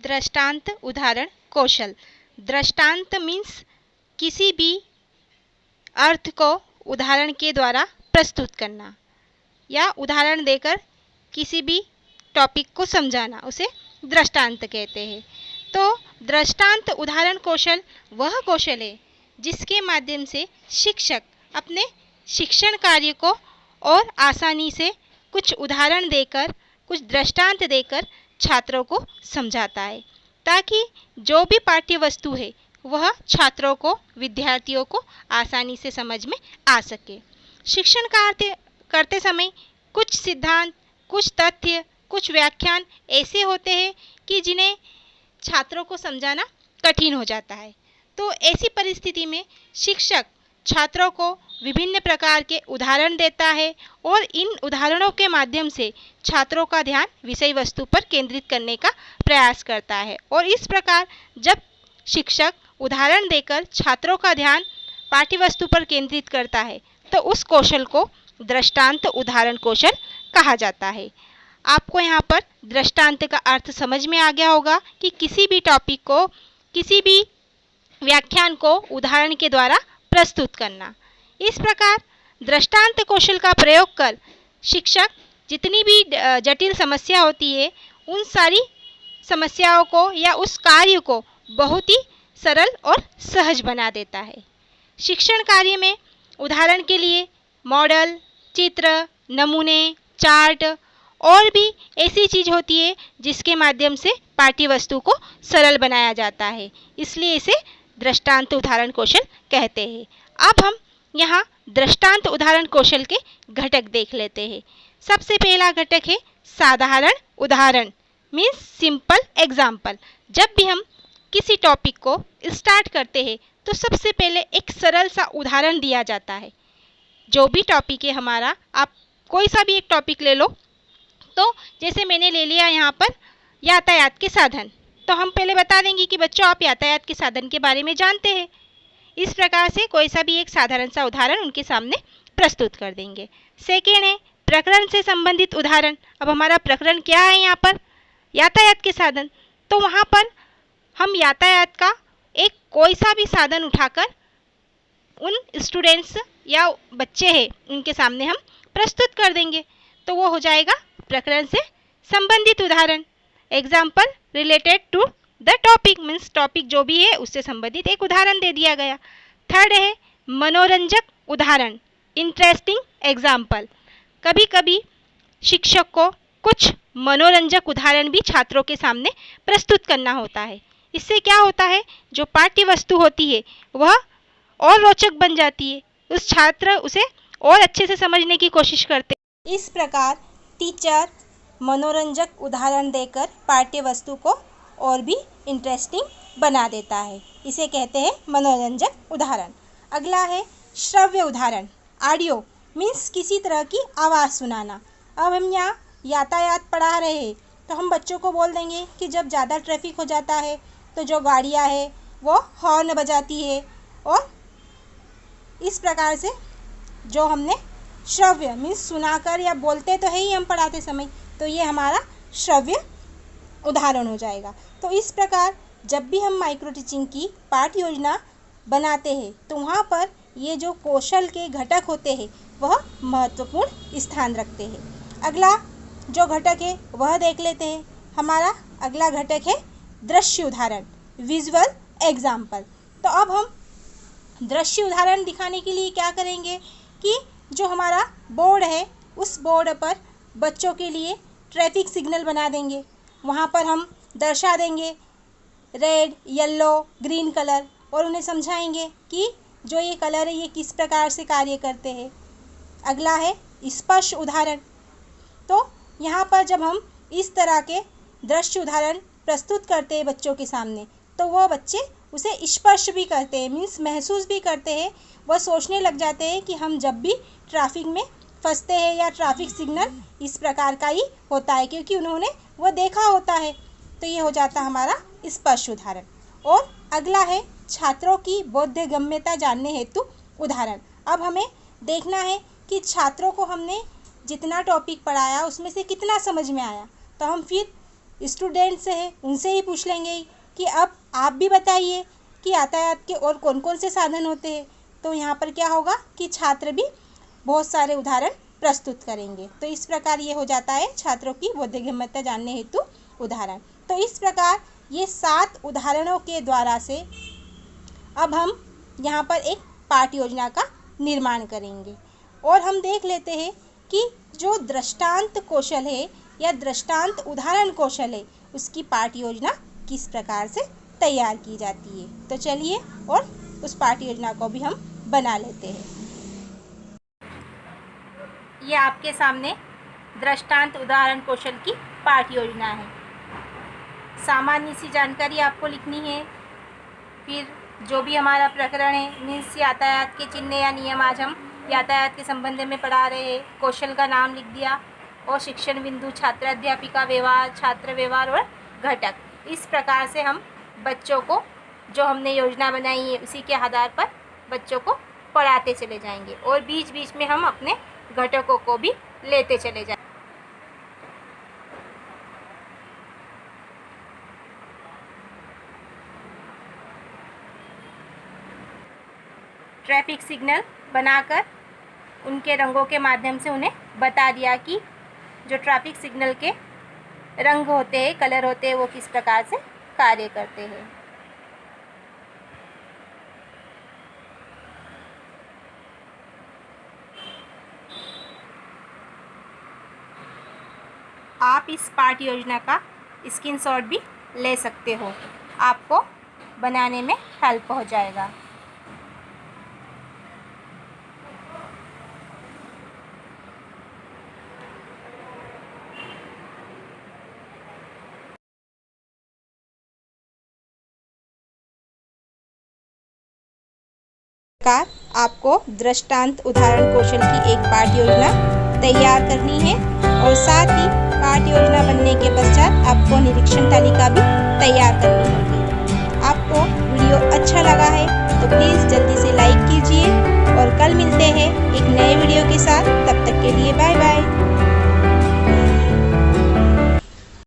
दृष्टांत उदाहरण कौशल। दृष्टांत मीन्स किसी भी अर्थ को उदाहरण के द्वारा प्रस्तुत करना या उदाहरण देकर किसी भी टॉपिक को समझाना, उसे दृष्टांत कहते हैं। तो दृष्टांत उदाहरण कौशल वह कौशल है जिसके माध्यम से शिक्षक अपने शिक्षण कार्य को और आसानी से कुछ उदाहरण देकर, कुछ दृष्टांत देकर छात्रों को समझाता है, ताकि जो भी पाठ्य वस्तु है वह छात्रों को, विद्यार्थियों को आसानी से समझ में आ सके। शिक्षण करते समय कुछ सिद्धांत, कुछ तथ्य, कुछ व्याख्यान ऐसे होते हैं कि जिन्हें छात्रों को समझाना कठिन हो जाता है। तो ऐसी परिस्थिति में शिक्षक छात्रों को विभिन्न प्रकार के उदाहरण देता है और इन उदाहरणों के माध्यम से छात्रों का ध्यान विषय वस्तु पर केंद्रित करने का प्रयास करता है। और इस प्रकार जब शिक्षक उदाहरण देकर छात्रों का ध्यान पाठ्य वस्तु पर केंद्रित करता है तो उस कौशल को दृष्टांत उदाहरण कौशल कहा जाता है। आपको यहाँ पर दृष्टांत का अर्थ समझ में आ गया होगा कि किसी भी टॉपिक को, किसी भी व्याख्यान को उदाहरण के द्वारा प्रस्तुत करना। इस प्रकार दृष्टांत कौशल का प्रयोग कर शिक्षक जितनी भी जटिल समस्या होती है उन सारी समस्याओं को या उस कार्य को बहुत ही सरल और सहज बना देता है। शिक्षण कार्य में उदाहरण के लिए मॉडल, चित्र, नमूने, चार्ट और भी ऐसी चीज होती है जिसके माध्यम से पाठ्य वस्तु को सरल बनाया जाता है, इसलिए इसे दृष्टांत उदाहरण कौशल कहते हैं। अब हम यहाँ दृष्टांत उदाहरण कौशल के घटक देख लेते हैं। सबसे पहला घटक है साधारण उदाहरण, मीन्स सिंपल एग्जाम्पल। जब भी हम किसी टॉपिक को स्टार्ट करते हैं तो सबसे पहले एक सरल सा उदाहरण दिया जाता है। जो भी टॉपिक है हमारा, आप कोई सा भी एक टॉपिक ले लो। तो जैसे मैंने ले लिया यहाँ पर यातायात के साधन, तो हम पहले बता देंगे कि बच्चों आप यातायात के साधन के बारे में जानते हैं। इस प्रकार से कोई सा भी एक साधारण सा उदाहरण उनके सामने प्रस्तुत कर देंगे। सेकेंड है प्रकरण से संबंधित उदाहरण। अब हमारा प्रकरण क्या है यहाँ पर? यातायात के साधन। तो वहाँ पर हम यातायात का एक कोई सा भी साधन उठाकर उन स्टूडेंट्स या बच्चे हैं उनके सामने हम प्रस्तुत कर देंगे, तो वो हो जाएगा प्रकरण से संबंधित उदाहरण। Example related to the topic, means topic जो भी है उससे संबंधित एक उदाहरण दे दिया गया। थर्ड है मनोरंजक उदाहरण, इंटरेस्टिंग एग्जाम्पल। कभी कभी शिक्षक को कुछ मनोरंजक उदाहरण भी छात्रों के सामने प्रस्तुत करना होता है। इससे क्या होता है, जो पाठ्य वस्तु होती है वह और रोचक बन जाती है, उस छात्र उसे और अच्छे से समझने की कोशिश करते हैं। इस प्रकार टीचर मनोरंजक उदाहरण देकर पाठ्य वस्तु को और भी इंटरेस्टिंग बना देता है, इसे कहते हैं मनोरंजक उदाहरण। अगला है श्रव्य उदाहरण, ऑडियो, मीन्स किसी तरह की आवाज़ सुनाना। अब हम यहाँ यातायात पढ़ा रहे हैं तो हम बच्चों को बोल देंगे कि जब ज़्यादा ट्रैफिक हो जाता है तो जो गाड़ियाँ हैं वो हॉर्न बजाती है, और इस प्रकार से जो हमने श्रव्य मीन्स सुनाकर या बोलते तो है ही हम पढ़ाते समय, तो ये हमारा श्रव्य उदाहरण हो जाएगा। तो इस प्रकार जब भी हम माइक्रो टीचिंग की पाठ योजना बनाते हैं तो वहाँ पर ये जो कौशल के घटक होते हैं वह महत्वपूर्ण स्थान रखते हैं। अगला जो घटक है वह देख लेते हैं। हमारा अगला घटक है दृश्य उदाहरण, विजुअल एग्जाम्पल। तो अब हम दृश्य उदाहरण दिखाने के लिए क्या करेंगे कि जो हमारा बोर्ड है उस बोर्ड पर बच्चों के लिए ट्रैफिक सिग्नल बना देंगे। वहाँ पर हम दर्शा देंगे रेड, येलो, ग्रीन कलर, और उन्हें समझाएंगे कि जो ये कलर है ये किस प्रकार से कार्य करते हैं। अगला है स्पर्श उदाहरण। तो यहाँ पर जब हम इस तरह के दृश्य उदाहरण प्रस्तुत करते हैं बच्चों के सामने तो वह बच्चे उसे स्पर्श भी करते हैं, मीन्स महसूस भी करते हैं। वह सोचने लग जाते हैं कि हम जब भी ट्रैफिक में फंसते हैं या ट्रैफिक सिग्नल इस प्रकार का ही होता है, क्योंकि उन्होंने वो देखा होता है। तो ये हो जाता हमारा स्पर्श उदाहरण। और अगला है छात्रों की बोधगम्यता जानने हेतु उदाहरण। अब हमें देखना है कि छात्रों को हमने जितना टॉपिक पढ़ाया उसमें से कितना समझ में आया। तो हम फिर स्टूडेंट्स हैं उनसे ही पूछ लेंगे कि अब आप भी बताइए कि यातायात के और कौन कौन से साधन होते हैं। तो यहाँ पर क्या होगा कि छात्र भी बहुत सारे उदाहरण प्रस्तुत करेंगे। तो इस प्रकार ये हो जाता है छात्रों की बौद्धिक क्षमता जानने हेतु उदाहरण। तो इस प्रकार ये 7 उदाहरणों के द्वारा से अब हम यहाँ पर एक पाठ योजना का निर्माण करेंगे और हम देख लेते हैं कि जो दृष्टांत कौशल है या दृष्टांत उदाहरण कौशल है उसकी पाठ योजना किस प्रकार से तैयार की जाती है। तो चलिए और उस पाठ योजना को भी हम बना लेते हैं। ये आपके सामने दृष्टांत उदाहरण कौशल की पाठ योजना है। सामान्य सी जानकारी आपको लिखनी है, फिर जो भी हमारा प्रकरण है मीन्स यातायात के चिन्ह या नियम, आज हम यातायात के संबंध में पढ़ा रहे हैं। कौशल का नाम लिख दिया और शिक्षण बिंदु, छात्र अध्यापिका व्यवहार, छात्र व्यवहार और घटक। इस प्रकार से हम बच्चों को जो हमने योजना बनाई है उसी के आधार पर बच्चों को पढ़ाते चले जाएंगे और बीच बीच में हम अपने घटकों को भी लेते चले जाएंगे। ट्रैफिक सिग्नल बनाकर उनके रंगों के माध्यम से उन्हें बता दिया कि जो ट्रैफिक सिग्नल के रंग होते हैं, कलर होते हैं, वो किस प्रकार से कार्य करते हैं। आप इस पाठ योजना का स्क्रीनशॉट भी ले सकते हो, आपको बनाने में हेल्प हो जाएगा। आपको दृष्टांत उदाहरण कौशल की एक पाठ योजना तैयार करनी है और साथ ही पाठ योजना बनने के पश्चात आपको निरीक्षण तालिका भी तैयार करनी होगी। आपको वीडियो अच्छा लगा है तो प्लीज़ जल्दी से लाइक कीजिए और कल मिलते हैं एक नए वीडियो के साथ। तब तक के लिए बाय बाय।